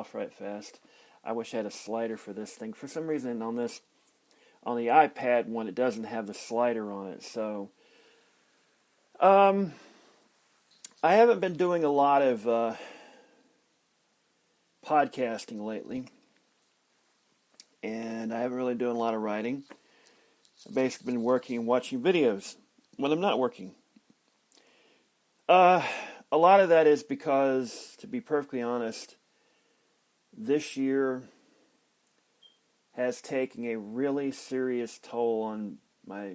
off right fast. I wish I had a slider for this thing. For some reason on the iPad one, it doesn't have the slider on it. So, I haven't been doing a lot of podcasting lately, and I haven't really doing a lot of writing. I've basically been working and watching videos when I'm not working. A lot of that is because, to be perfectly honest, this year has taken a really serious toll on my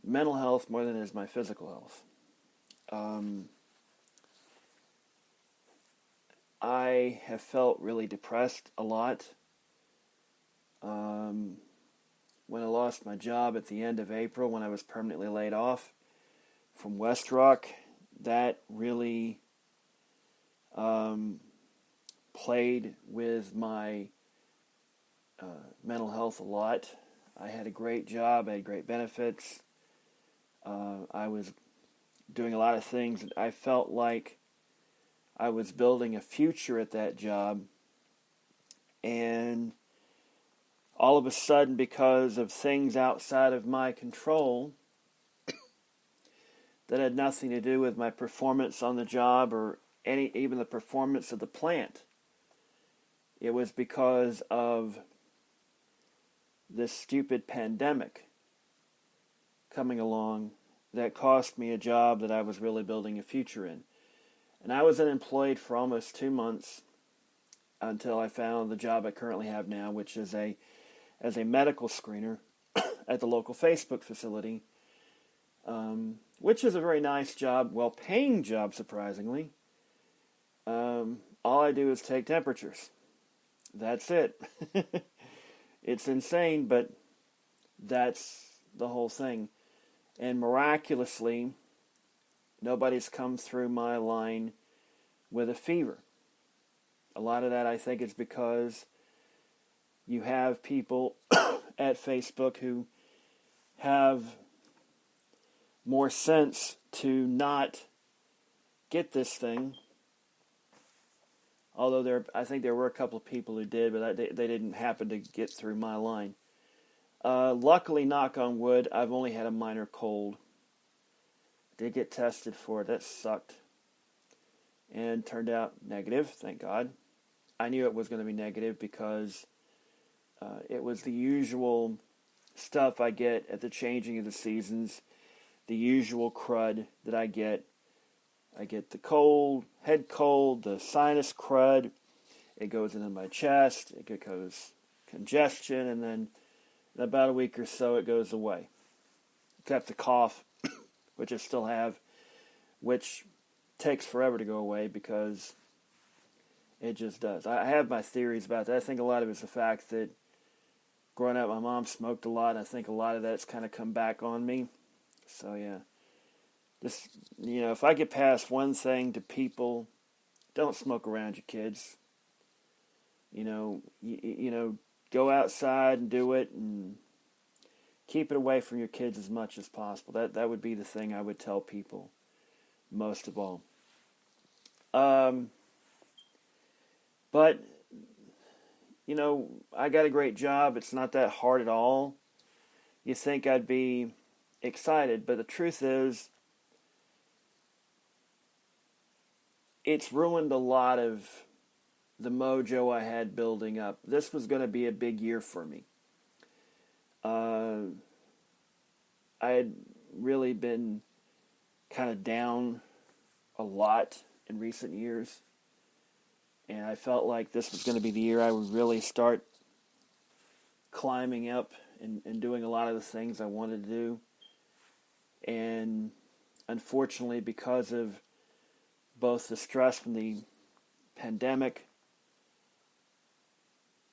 mental health more than it is my physical health. I have felt really depressed a lot. When I lost my job at the end of April, when I was permanently laid off from WestRock, that really played with my mental health a lot. I had a great job, I had great benefits. I was doing a lot of things, and I felt like I was building a future at that job, and all of a sudden, because of things outside of my control that had nothing to do with my performance on the job or even the performance of the plant, it was because of this stupid pandemic coming along that cost me a job that I was really building a future in. And I was unemployed for almost 2 months until I found the job I currently have now, which is as a medical screener at the local Facebook facility, which is a very nice job, well-paying job, surprisingly. All I do is take temperatures. That's it. It's insane, but that's the whole thing. And miraculously, nobody's come through my line with a fever. A lot of that, I think, is because you have people at Facebook who have more sense to not get this thing. Although I think there were a couple of people who did, but they didn't happen to get through my line. Luckily, knock on wood, I've only had a minor cold. Did get tested for it. That sucked. And turned out negative, thank God. I knew it was going to be negative because it was the usual stuff I get at the changing of the seasons, the usual crud that I get. I get the cold, head cold, the sinus crud. It goes into my chest. It goes congestion, and then in about a week or so, it goes away. Except the cough, which I still have, which takes forever to go away because it just does. I have my theories about that. I think a lot of it's the fact that growing up, my mom smoked a lot, and I think a lot of that's kind of come back on me. So, yeah. Just, if I get past one thing to people, don't smoke around your kids. Go outside and do it, and keep it away from your kids as much as possible. That would be the thing I would tell people most of all. But, I got a great job. It's not that hard at all. You think I'd be excited, but the truth is, it's ruined a lot of the mojo I had building up. This was going to be a big year for me. I had really been kind of down a lot in recent years, and I felt like this was going to be the year I would really start climbing up and doing a lot of the things I wanted to do. And unfortunately, because of both the stress from the pandemic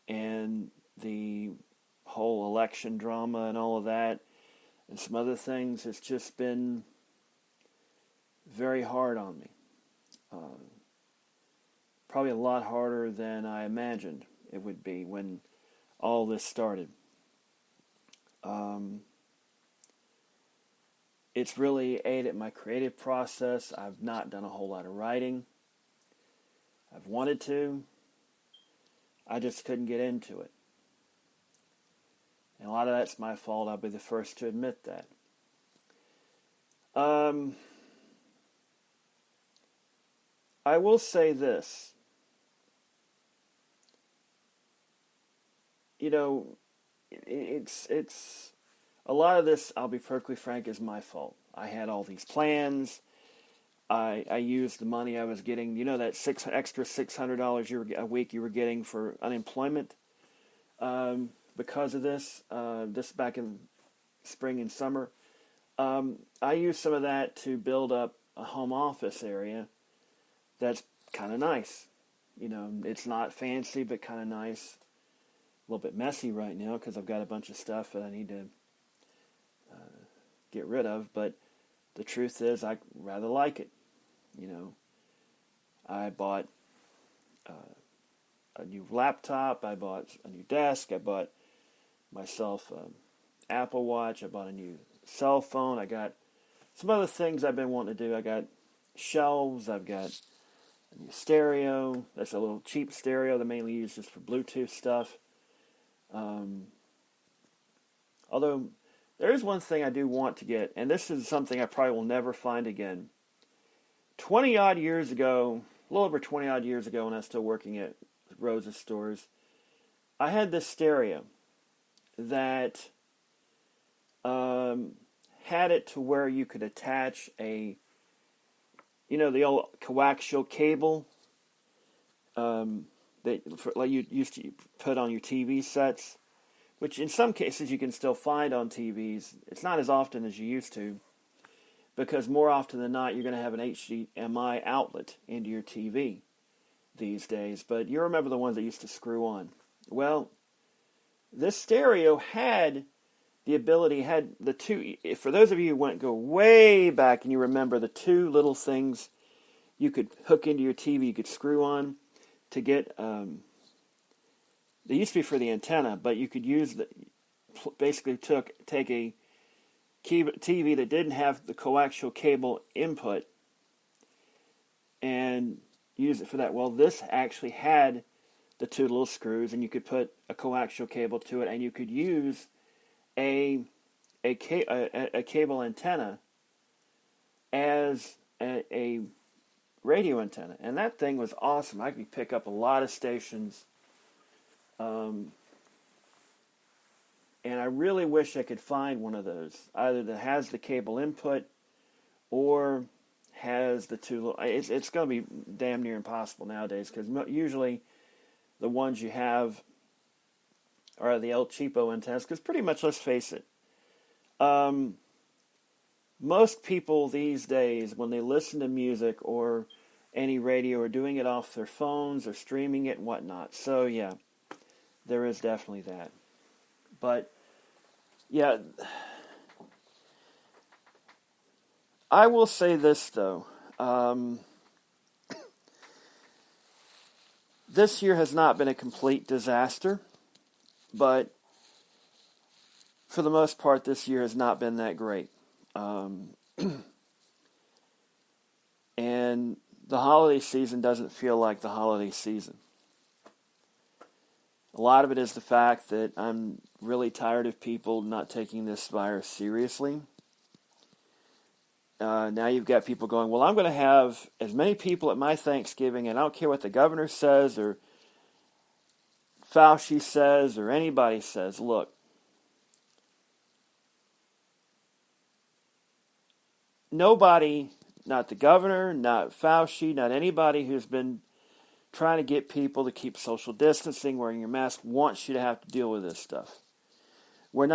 and the whole election drama and all of that, and some other things, it's just been very hard on me. Probably a lot harder than I imagined it would be when all this started. It's really aided my creative process. I've not done a whole lot of writing. I've wanted to. I just couldn't get into it. And a lot of that's my fault. I'll be the first to admit that. I will say this. You know, it's a lot of this, I'll be perfectly frank, is my fault. I had all these plans. I used the money I was getting. You know that extra $600 a week you were getting for unemployment because of this. This back in spring and summer. I used some of that to build up a home office area that's kind of nice. You know, it's not fancy, but kind of nice. A little bit messy right now because I've got a bunch of stuff that I need to get rid of. But the truth is, I rather like it. You know, I bought a new laptop. I bought a new desk. I bought myself an Apple Watch. I bought a new cell phone. I got some other things I've been wanting to do. I got shelves. I've got a new stereo. That's a little cheap stereo that mainly used just for Bluetooth stuff. Although there is one thing I do want to get, and this is something I probably will never find again. 20-odd years ago, a little over 20-odd years ago when I was still working at Rose's stores, I had this stereo that had it to where you could attach the old coaxial cable like you used to put on your TV sets, which in some cases you can still find on TVs. It's not as often as you used to, because more often than not you're going to have an HDMI outlet into your TV these days. But you remember the ones that used to screw on. Well, this stereo had the ability, had the two, for those of you who go way back and you remember the two little things you could hook into your TV, you could screw on to get, they used to be for the antenna, but you could use basically take a TV that didn't have the coaxial cable input and use it for that. Well, this actually had the two little screws, and you could put a coaxial cable to it, and you could use a cable antenna as a radio antenna, and that thing was awesome. I could pick up a lot of stations, and I really wish I could find one of those, either that has the cable input or has the two little. It's going to be damn near impossible nowadays, because usually the ones you have are the El Cheapo antennas, because pretty much, let's face it, most people these days, when they listen to music or any radio, are doing it off their phones or streaming it and whatnot. So, yeah, there is definitely that. But, yeah, I will say this, though. This year has not been a complete disaster, but for the most part, this year has not been that great. And the holiday season doesn't feel like the holiday season. A lot of it is the fact that I'm really tired of people not taking this virus seriously. Now you've got people going, well, I'm going to have as many people at my Thanksgiving, and I don't care what the governor says or Fauci says or anybody says. Look, nobody, not the governor, not Fauci, not anybody who's been trying to get people to keep social distancing, wearing your mask, wants you to have to deal with this stuff. They're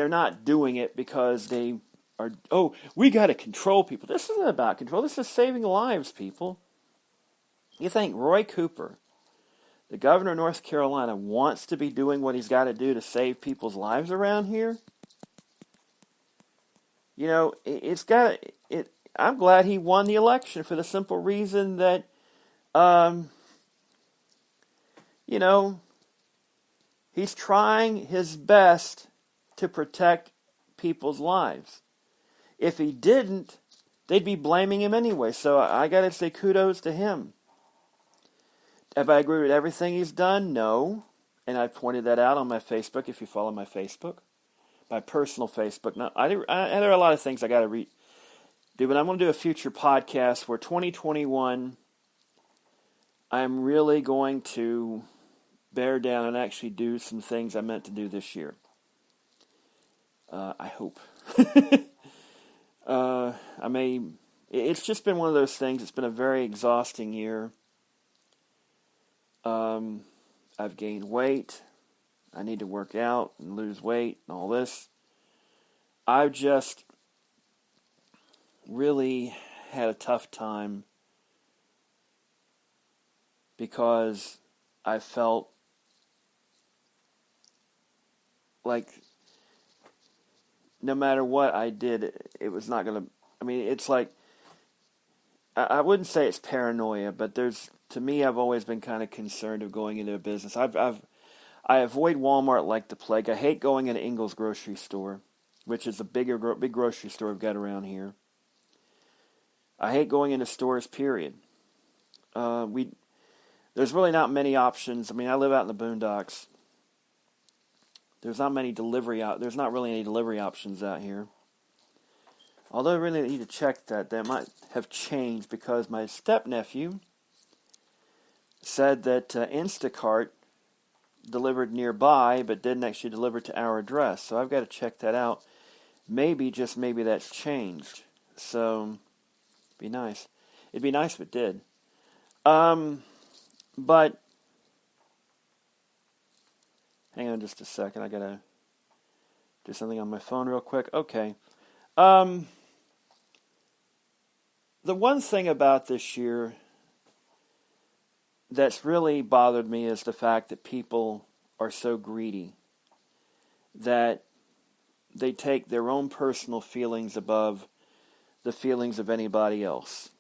not doing it because they are, we got to control people. This isn't about control. This is saving lives, people. You think Roy Cooper, the governor of North Carolina, wants to be doing what he's got to do to save people's lives around here? You know, I'm glad he won the election for the simple reason that, he's trying his best to protect people's lives. If he didn't, they'd be blaming him anyway. So I got to say kudos to him. Have I agreed with everything he's done? No. And I pointed that out on my Facebook, if you follow my Facebook. My personal Facebook. Now, there are a lot of things I got to do, but I'm going to do a future podcast where 2021, I'm really going to bear down and actually do some things I meant to do this year. I hope. I may. It's just been one of those things. It's been a very exhausting year. I've gained weight. I need to work out and lose weight and all this. I've just really had a tough time because I felt like no matter what I did, it was not going to. I mean, it's like, I wouldn't say it's paranoia, but to me, I've always been kind of concerned of going into a business. I avoid Walmart like the plague. I hate going into Ingles grocery store, which is the big grocery store we've got around here. I hate going into stores, period. There's really not many options. I mean, I live out in the boondocks. There's not really any delivery options out here. Although I really need to check that. That might have changed because my stepnephew said that Instacart delivered nearby but didn't actually deliver to our address. So I've got to check that out. Maybe, just maybe, that's changed. So, it'd be nice. It'd be nice if it did. But, hang on just a second. I got to do something on my phone real quick. Okay. The one thing about this year that's really bothered me is the fact that people are so greedy that they take their own personal feelings above the feelings of anybody else.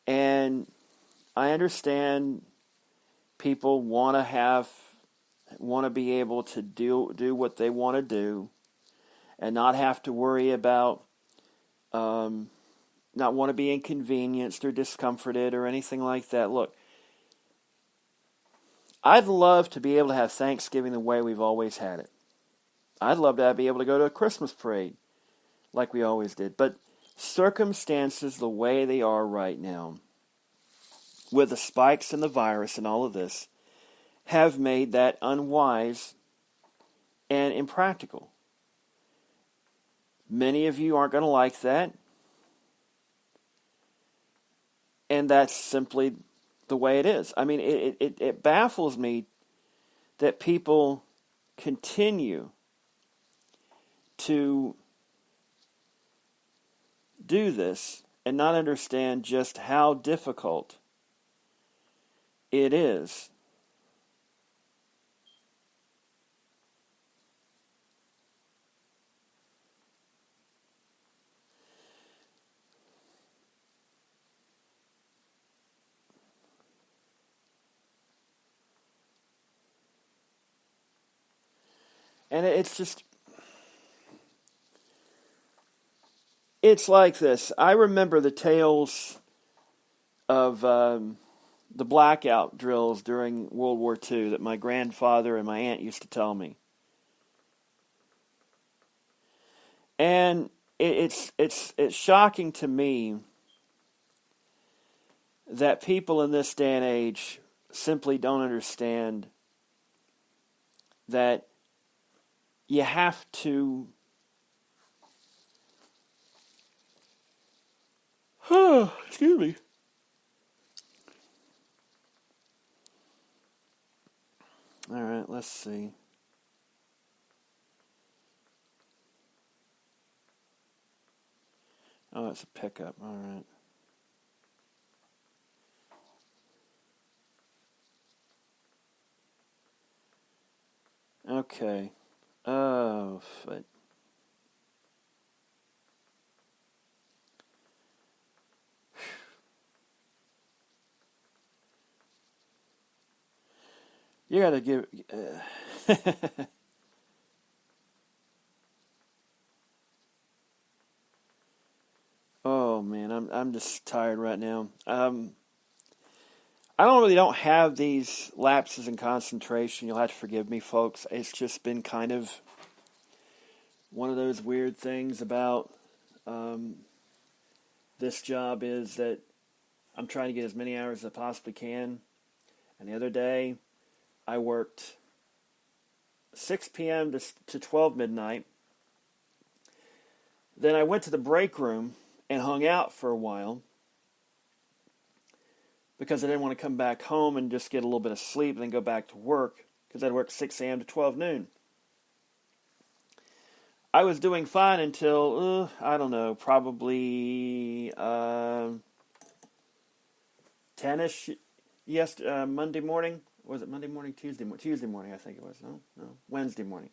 And I understand people want to be able to do what they want to do and not have to worry about not want to be inconvenienced or discomforted or anything like that. Look, I'd love to be able to have Thanksgiving the way we've always had it. I'd love to be able to go to a Christmas parade like we always did. But circumstances the way they are right now, with the spikes in the virus and all of this, have made that unwise and impractical. Many of you aren't going to like that. And that's simply the way it is. I mean, it baffles me that people continue to do this and not understand just how difficult it is. And it's like this. I remember the tales of the blackout drills during World War II that my grandfather and my aunt used to tell me. And it's shocking to me that people in this day and age simply don't understand that you have to excuse me. All right, let's see. Oh, it's a pickup. All right. Okay. Oh, foot. You gotta give. Oh man, I'm just tired right now. I don't have these lapses in concentration. You'll have to forgive me, folks. It's just been kind of one of those weird things about this job is that I'm trying to get as many hours as I possibly can. And the other day, I worked 6 p.m. to 12 midnight. Then I went to the break room and hung out for a while because I didn't want to come back home and just get a little bit of sleep and then go back to work because I'd work 6 a.m. to 12 noon. I was doing fine until, I don't know, probably 10-ish Monday morning. Was it Monday morning? Tuesday morning, I think it was. No, Wednesday morning.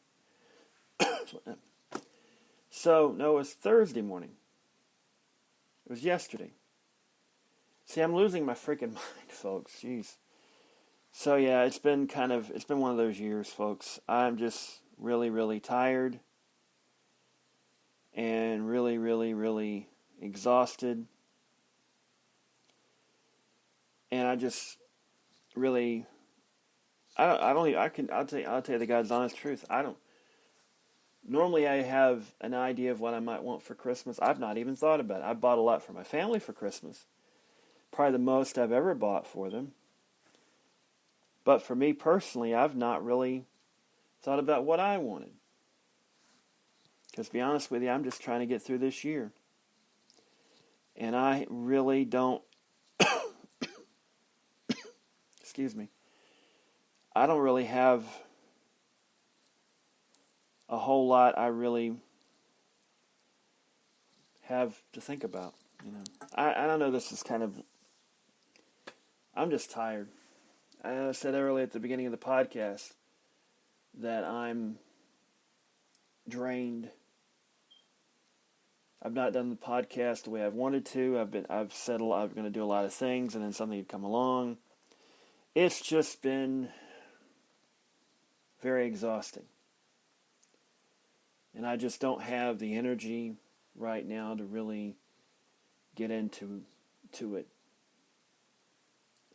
So, no, it was Thursday morning. It was yesterday. See, I'm losing my freaking mind, folks. Jeez. So, yeah, it's been one of those years, folks. I'm just really, really tired. And really, really, really exhausted. And I just really, I'll tell you the God's honest truth. Normally I have an idea of what I might want for Christmas. I've not even thought about it. I bought a lot for my family for Christmas. Probably the most I've ever bought for them. But for me personally, I've not really thought about what I wanted. Because to be honest with you, I'm just trying to get through this year. And I really don't, excuse me, I don't really have a whole lot I really have to think about. I don't know, this is kind of, I'm just tired. I said earlier at the beginning of the podcast that I'm drained. I've not done the podcast the way I've wanted to. I've said I'm going to do a lot of things, and then something would come along. It's just been very exhausting. And I just don't have the energy right now to really get into it.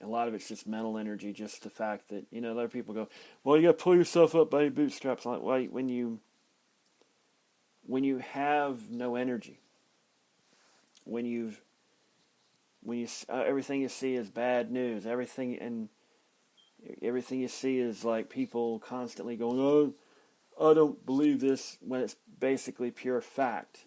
A lot of it's just mental energy, just the fact that, other people go, well, you got to pull yourself up by your bootstraps. I'm like, well, when you have no energy, when everything you see is bad news, everything you see is like people constantly going, oh, I don't believe this, when it's basically pure fact.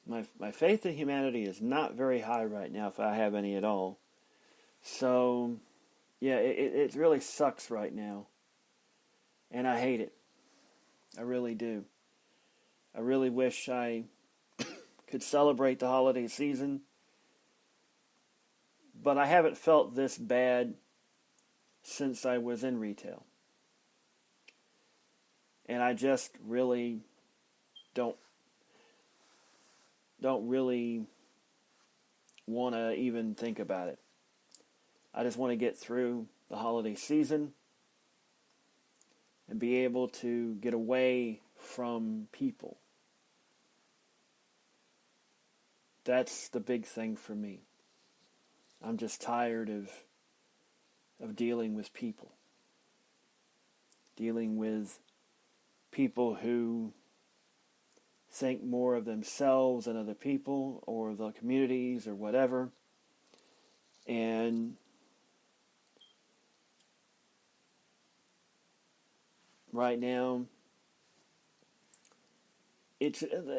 My faith in humanity is not very high right now, if I have any at all. So, yeah, it really sucks right now. And I hate it. I really do. I really wish I could celebrate the holiday season. But I haven't felt this bad since I was in retail. And I just really don't really want to even think about it. I just want to get through the holiday season and be able to get away from people. That's the big thing for me. I'm just tired of dealing with people. Dealing with people who think more of themselves than other people or the communities or whatever. And right now,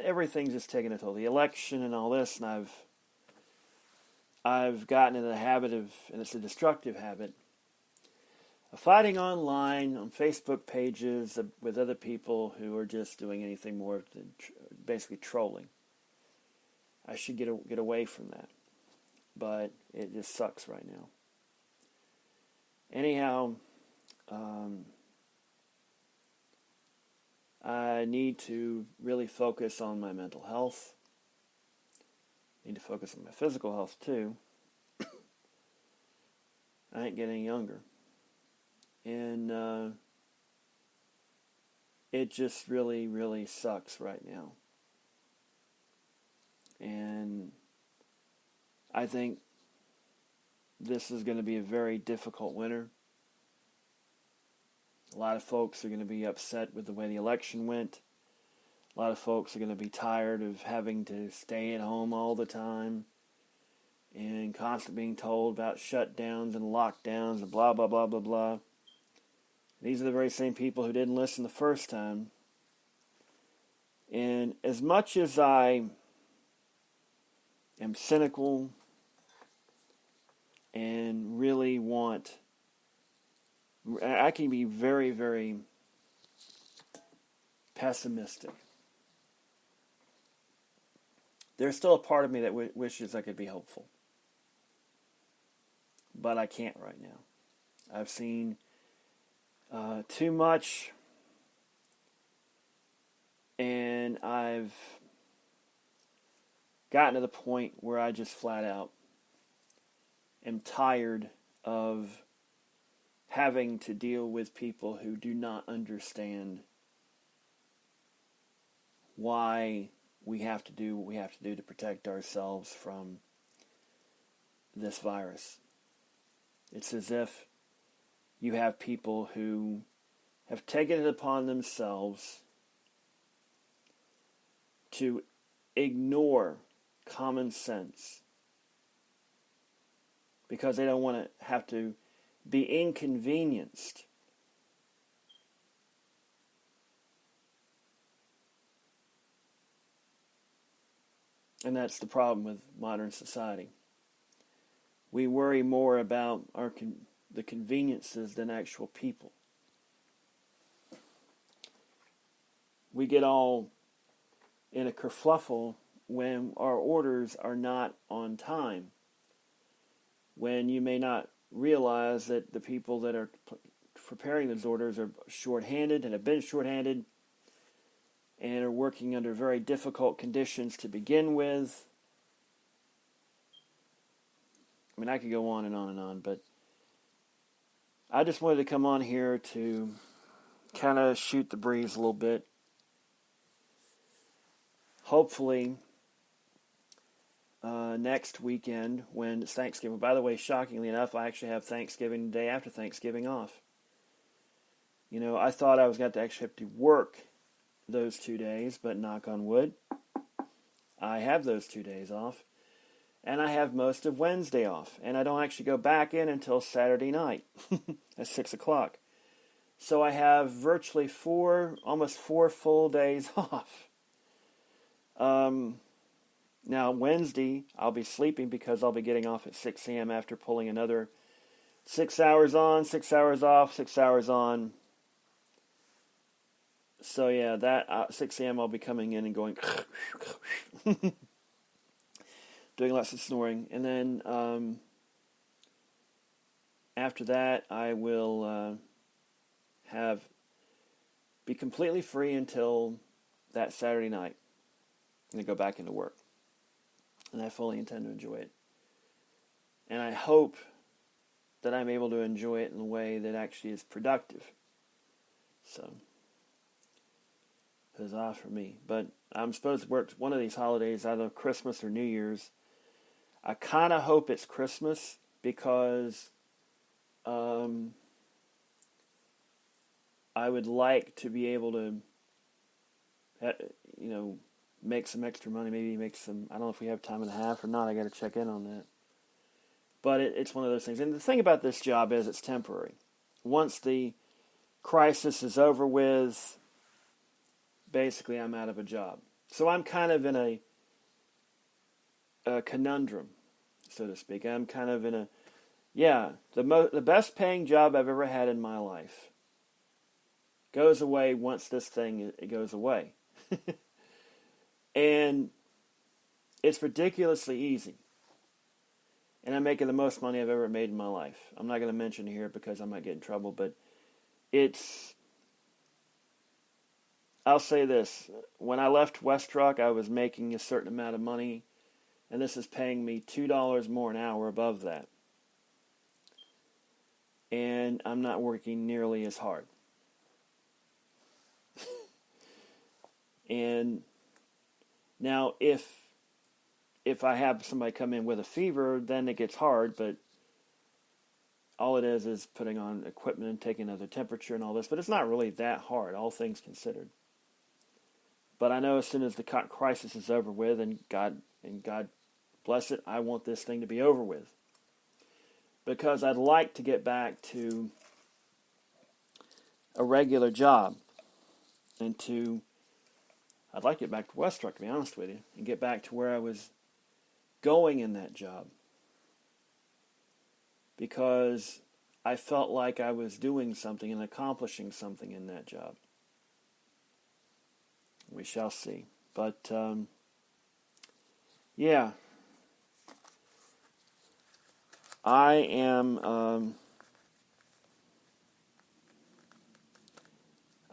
everything's just taking a toll. The election and all this, and I've gotten in the habit of, and it's a destructive habit, of fighting online on Facebook pages with other people who are just doing anything more than basically trolling. I should get away from that, but it just sucks right now. Anyhow, I need to really focus on my mental health. I need to focus on my physical health too. I ain't getting younger. And it just really, really sucks right now. And I think this is going to be a very difficult winter. A lot of folks are going to be upset with the way the election went. A lot of folks are going to be tired of having to stay at home all the time and constantly being told about shutdowns and lockdowns and blah, blah, blah, blah, blah. These are the very same people who didn't listen the first time. And as much as I am cynical and really I can be very, very pessimistic. There's still a part of me that wishes I could be hopeful. But I can't right now. I've seen too much, and I've gotten to the point where I just flat out am tired of having to deal with people who do not understand why we have to do what we have to do to protect ourselves from this virus. It's as if you have people who have taken it upon themselves to ignore common sense because they don't want to have to be inconvenienced. And that's the problem with modern society. We worry more about the conveniences than actual people. We get all in a kerfluffle when our orders are not on time. When you may not realize that the people that are preparing those orders are short-handed and have been short-handed and are working under very difficult conditions to begin with. I mean, I could go on and on and on, but I just wanted to come on here to kind of shoot the breeze a little bit. Hopefully, next weekend when it's Thanksgiving. By the way, shockingly enough, I actually have Thanksgiving the day after Thanksgiving off. You know, I thought I was going to actually have to work those 2 days, but knock on wood, I have those 2 days off. And I have most of Wednesday off. And I don't actually go back in until Saturday night at 6 o'clock. So I have virtually almost four full days off. Now, Wednesday, I'll be sleeping because I'll be getting off at 6 a.m. after pulling another 6 hours on, 6 hours off, 6 hours on. So, yeah, that 6 a.m. I'll be coming in and going, doing lots of snoring. And then after that, I will be completely free until that Saturday night. And then go back into work. And I fully intend to enjoy it. And I hope that I'm able to enjoy it in a way that actually is productive. So, huzzah for me. But I'm supposed to work one of these holidays, either Christmas or New Year's. I kind of hope it's Christmas because I would like to be able to, make some extra money, maybe make some, I don't know if we have time and a half or not, I got to check in on that. But it's one of those things. And the thing about this job is it's temporary. Once the crisis is over with, basically I'm out of a job. So I'm kind of in a conundrum, so to speak. I'm kind of in the best paying job I've ever had in my life goes away once this thing it goes away. And it's ridiculously easy. And I'm making the most money I've ever made in my life. I'm not going to mention it here because I might get in trouble, but I'll say this. When I left Westrock, I was making a certain amount of money, and this is paying me $2 more an hour above that. And I'm not working nearly as hard. And now, if I have somebody come in with a fever, then it gets hard, but all it is putting on equipment and taking another temperature and all this, but it's not really that hard, all things considered. But I know as soon as the crisis is over with, and God bless it, I want this thing to be over with. Because I'd like to get back to a regular job. And I'd like to get back to Westruck, to be honest with you, and get back to where I was going in that job. Because I felt like I was doing something and accomplishing something in that job. We shall see. But, yeah. I am,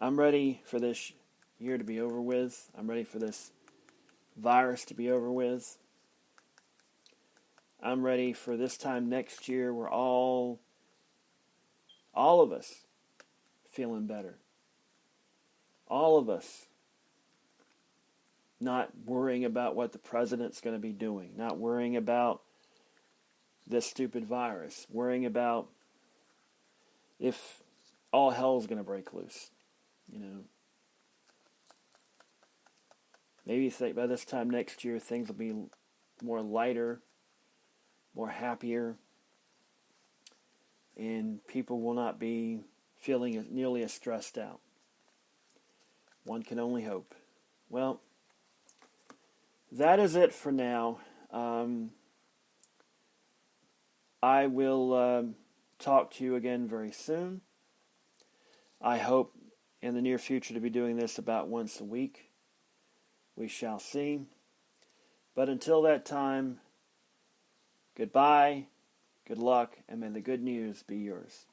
I'm ready for this year to be over with. I'm ready for this virus to be over with. I'm ready for this time next year where all of us feeling better. All of us not worrying about what the president's going to be doing, not worrying about this stupid virus, worrying about if all hell's going to break loose, you know. Maybe think by this time next year things will be more lighter, more happier, and people will not be feeling nearly as stressed out. One can only hope. Well, that is it for now. I will talk to you again very soon. I hope in the near future to be doing this about once a week. We shall see. But until that time, goodbye, good luck, and may the good news be yours.